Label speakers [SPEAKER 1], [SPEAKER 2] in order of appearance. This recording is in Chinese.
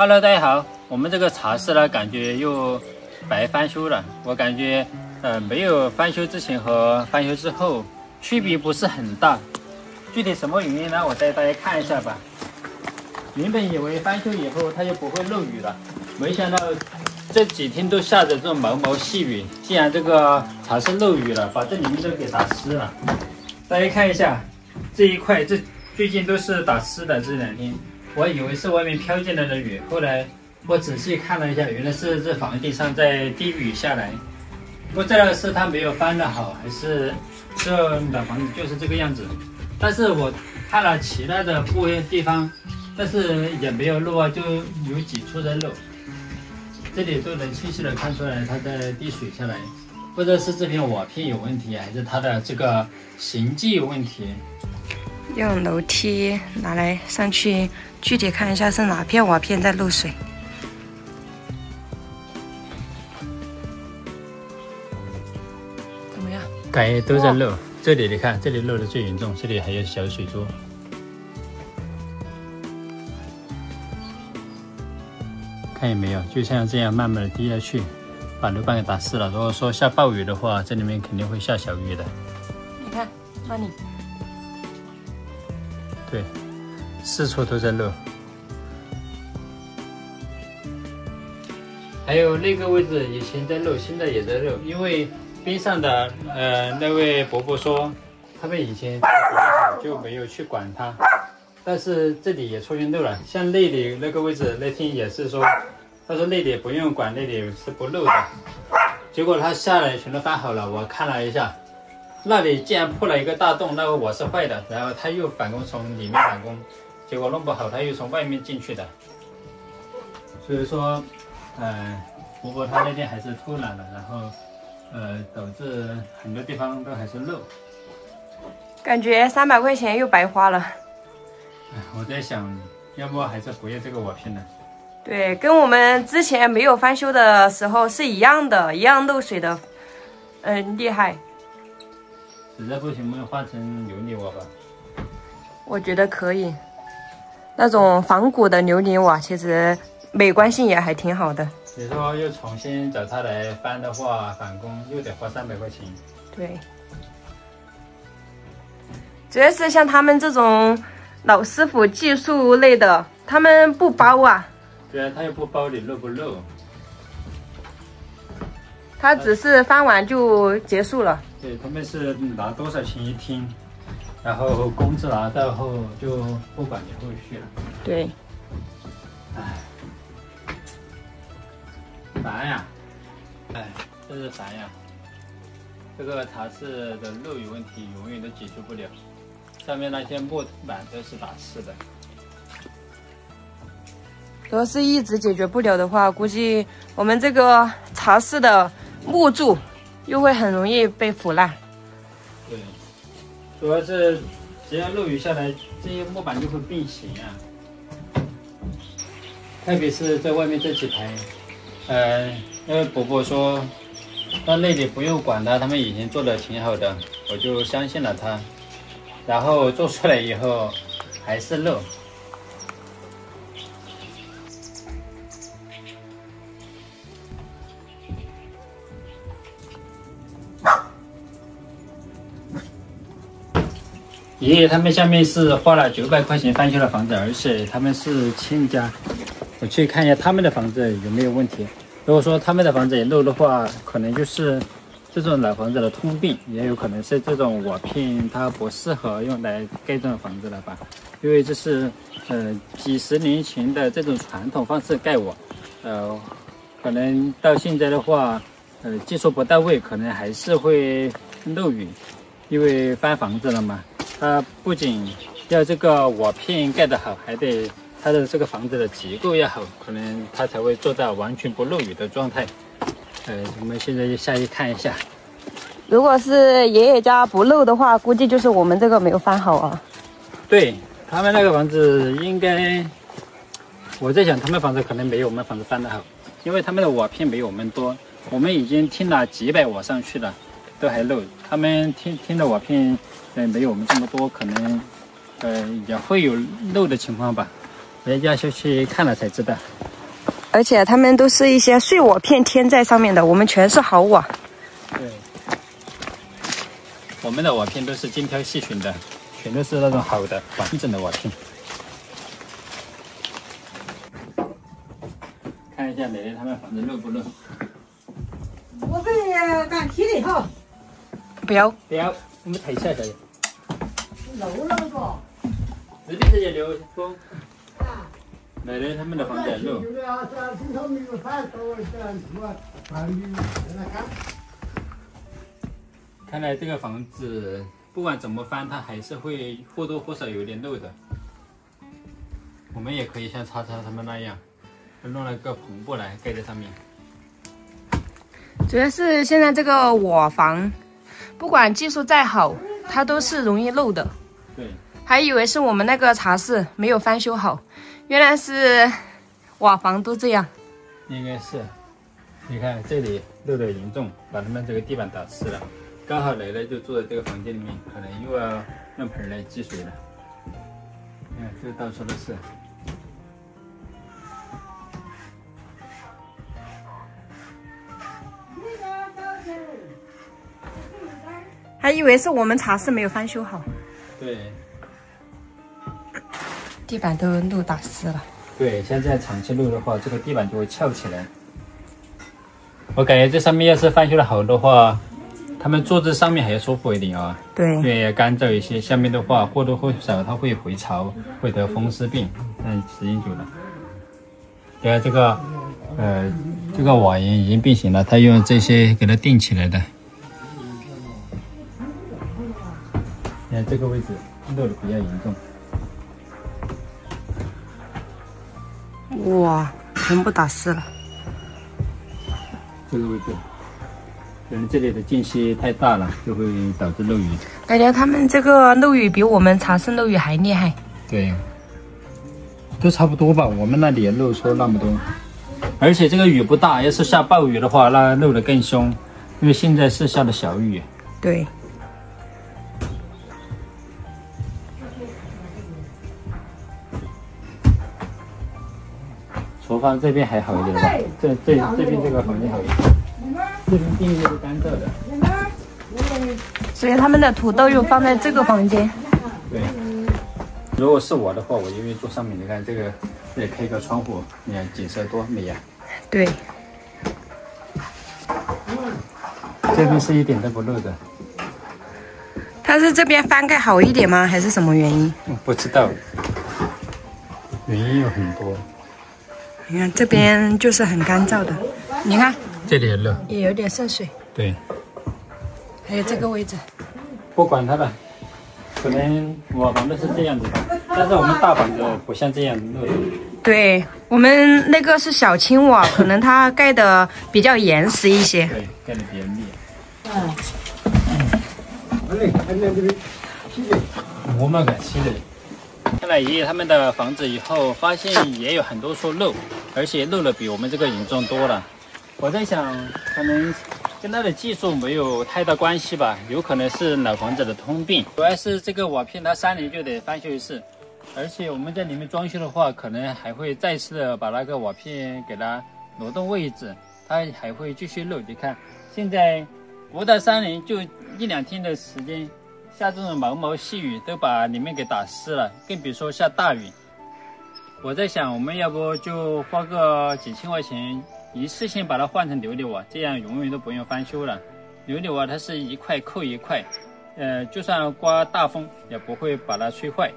[SPEAKER 1] Hello， 大家好，我們這個茶室呢，感覺又白翻修了。我感覺沒有翻修之前和翻修之後區別不是很大。具體什麼原因呢？我帶大家看一下吧。原本以為翻修以後它就不會漏雨了，沒想到這幾天都下着這種毛毛細雨，竟然這個茶室漏雨了，把這裡面都給打濕了。大家看一下這一塊，這最近都是打濕的這兩天。我以為是外面飄進來的雨，後來我仔細看了一下，原來是這房地上在滴雨下來。不知道是它沒有翻得好，還是這老房子就是這個樣子。但是我看了其他的地方，但是也沒有漏啊，就有幾處在漏。這裡都能清晰的看出來它在滴水下来，不知道是這片瓦片有問題，還是它的這個形跡有問題。
[SPEAKER 2] 用楼梯拿来上去，具体看一下是哪片瓦片在漏水。怎么样？
[SPEAKER 1] 感觉都在漏。这里你看，这里漏的最严重，这里還有小水珠。看見沒有？就像這樣慢慢的滴下去，把樓板給打濕了。如果說下暴雨的話，這裡面肯定會下小雨的。
[SPEAKER 2] 你看那裡。
[SPEAKER 1] 對，四處都在漏。還有那個位置以前在漏，現在也在漏，因為邊上的那位伯伯說，他們以前做得比較好，就沒有去管它。但是這裡也出現漏了，像那裡那個位置，那天也是說，他說那裡不用管，那裡是不漏的。結果他下來全都翻好了，我看了一下。那裡竟然破了一個大洞，那個瓦是壞的，然後他又返工從裡面返工，結果弄不好他又從外面進去的。所以說，伯伯他那天還是偷懶了，然後導致很多地方都還是漏。
[SPEAKER 2] 感覺300塊錢又白花了。
[SPEAKER 1] 我在想，要不還是不要這個瓦片呢？
[SPEAKER 2] 對，跟我們之前沒有翻修的時候是一樣的，一樣漏水的，厲害。
[SPEAKER 1] 實在不行，我們換成琉璃瓦吧。
[SPEAKER 2] 我覺得可以，那種仿古的琉璃瓦其實美觀性也還挺好的。
[SPEAKER 1] 你說又重新找他來翻的話，返工又得花300塊錢。
[SPEAKER 2] 對，主要是像他們這種老師傅技術類的，他們不包啊。
[SPEAKER 1] 對啊，他又不包你漏不漏，
[SPEAKER 2] 他只是翻完就結束了。
[SPEAKER 1] 對，他們是拿多少錢一天，然後工資拿到後就不管你後續了。
[SPEAKER 2] 對，
[SPEAKER 1] 唉，煩呀，哎，真是煩呀！這個茶室的漏雨問題永遠都解決不了，上面那些木板都是打濕的。
[SPEAKER 2] 如果是一直解決不了的話，估計我們這個茶室的木柱又會很容易被腐爛。
[SPEAKER 1] 對，主要是只要漏雨下來，這些木板就會變形啊。特別是在外面這幾排，那位伯伯說，到那裡不用管它，他們以前做的挺好的，我就相信了他。然後做出來以後還是漏。爺爺他們下面是花了900塊錢翻修的房子，而且他們是親家。我去看一下他們的房子有沒有問題。如果說他們的房子也漏的話，可能就是這種老房子的通病，也有可能是這種瓦片它不適合用來蓋這種房子了吧？因為這是幾十年前的這種傳統方式蓋瓦，可能到現在的話，技術不到位，可能還是會漏雨，因為翻房子了嘛。它不僅要這個瓦片蓋得好，還得它的這個房子的結構要好，可能它才會做到完全不漏雨的狀態。我們現在就下去看一下。
[SPEAKER 2] 如果是爺爺家不漏的話，估計就是我們這個沒有翻好啊。
[SPEAKER 1] 對，他們那個房子應該，我在想他們房子可能沒有我們房子翻得好，因為他們的瓦片沒有我們多，我們已經貼了幾百瓦上去了，都還漏。他們貼的瓦片。沒有我們這麼多，可能也會有漏的情況吧。人家就去看了才知道。
[SPEAKER 2] 而且他们都是一些碎瓦片贴在上面的，我们全是好瓦。
[SPEAKER 1] 对，我们的瓦片都是精挑细选的，全都是那种好的完整的瓦片。看一下蕾蕾他们房子漏不漏？
[SPEAKER 3] 我这敢提的哈。
[SPEAKER 2] 不要，
[SPEAKER 1] 我们抬一下小姐。
[SPEAKER 3] 漏了个。
[SPEAKER 1] 这边直接流风。蕾蕾他们的房子也漏。看来这个房子不管怎麼翻，它還是會或多或少有點漏的。我們也可以像叉叉他們那樣，弄了個篷布來蓋在上面。
[SPEAKER 2] 主要是現在這個瓦房，不管技術再好，它都是容易漏的。
[SPEAKER 1] 對，
[SPEAKER 2] 還以為是我們那個茶室沒有翻修好，原來是瓦房都這樣。
[SPEAKER 1] 應該是，你看這裡漏得嚴重，把他們這個地板打濕了。剛好蕾蕾就住在這個房間裡面，可能又要用盆來積水了。你看，這到處都是。
[SPEAKER 2] 還以為是我們茶室沒有翻修好。
[SPEAKER 1] 對，
[SPEAKER 2] 地板都漏打濕了。
[SPEAKER 1] 對，現在長期漏的話，這個地板就會翹起來。我感覺這上面要是翻修的好的話，他們坐在上面還要舒服一點啊。
[SPEAKER 2] 對，
[SPEAKER 1] 因為乾燥一些，下面的話或多或少它會回潮，會得風濕病。但時間久了，對啊，這個瓦岩已經變形了，他用這些給它墊起來的。你看這個位置漏的比較嚴重。
[SPEAKER 2] 哇，全部打濕了。
[SPEAKER 1] 這個位置，可能這裡的間隙太大了，就會導致漏雨。
[SPEAKER 2] 感覺他們這個漏雨比我們茶室漏雨還厲害。
[SPEAKER 1] 對，都差不多吧。我們那裡也漏出那麼多，而且這個雨不大，要是下暴雨的話，那漏得更兇。因為現在是下的小雨。
[SPEAKER 2] 對。
[SPEAKER 1] 廚房這邊還好一點吧，這邊這個房間好一點，這邊地面是乾燥的。
[SPEAKER 2] 所以他們的土豆又放在這個房間。
[SPEAKER 1] 對，如果是我的話，我因為住上面，你看這個，這裡開個窗戶，你看景色多美呀。
[SPEAKER 2] 對。
[SPEAKER 1] 這邊是一點都不漏的。
[SPEAKER 2] 它是這邊翻蓋好一點嗎？還是什麼原因？
[SPEAKER 1] 不知道，原因有很多。
[SPEAKER 2] 你看這邊就是很乾燥的，你看
[SPEAKER 1] 這裡也漏，
[SPEAKER 2] 也有點滲水。
[SPEAKER 1] 對，
[SPEAKER 2] 還有這個位置，
[SPEAKER 1] 不管它了，可能瓦房都是這樣子吧，但是我們大房子不像這樣漏的。
[SPEAKER 2] 對，我們那個是小青瓦，可能它蓋的比較嚴實一些。
[SPEAKER 1] 對，蓋的比較密。我們敢漆的。看了爺爺他們的房子以後，發現也有很多處漏，而且漏的比我們這個嚴重多了。我在想，可能跟他的技術沒有太大關係吧，有可能是老房子的通病。主要是這個瓦片它3年就得翻修一次，而且我們在裡面裝修的話，可能還會再次的把那個瓦片給它挪動位置，它還會繼續漏。你看，現在不到3年，就1、2天的時間。下這種毛毛細雨都把裡面給打濕了，更別說下大雨。我在想，我們要不就花個幾千塊錢，一次性把它換成琉璃瓦，這樣永遠都不用翻修了。琉璃瓦它是一塊扣一塊，就算颳大風也不會把它吹壞。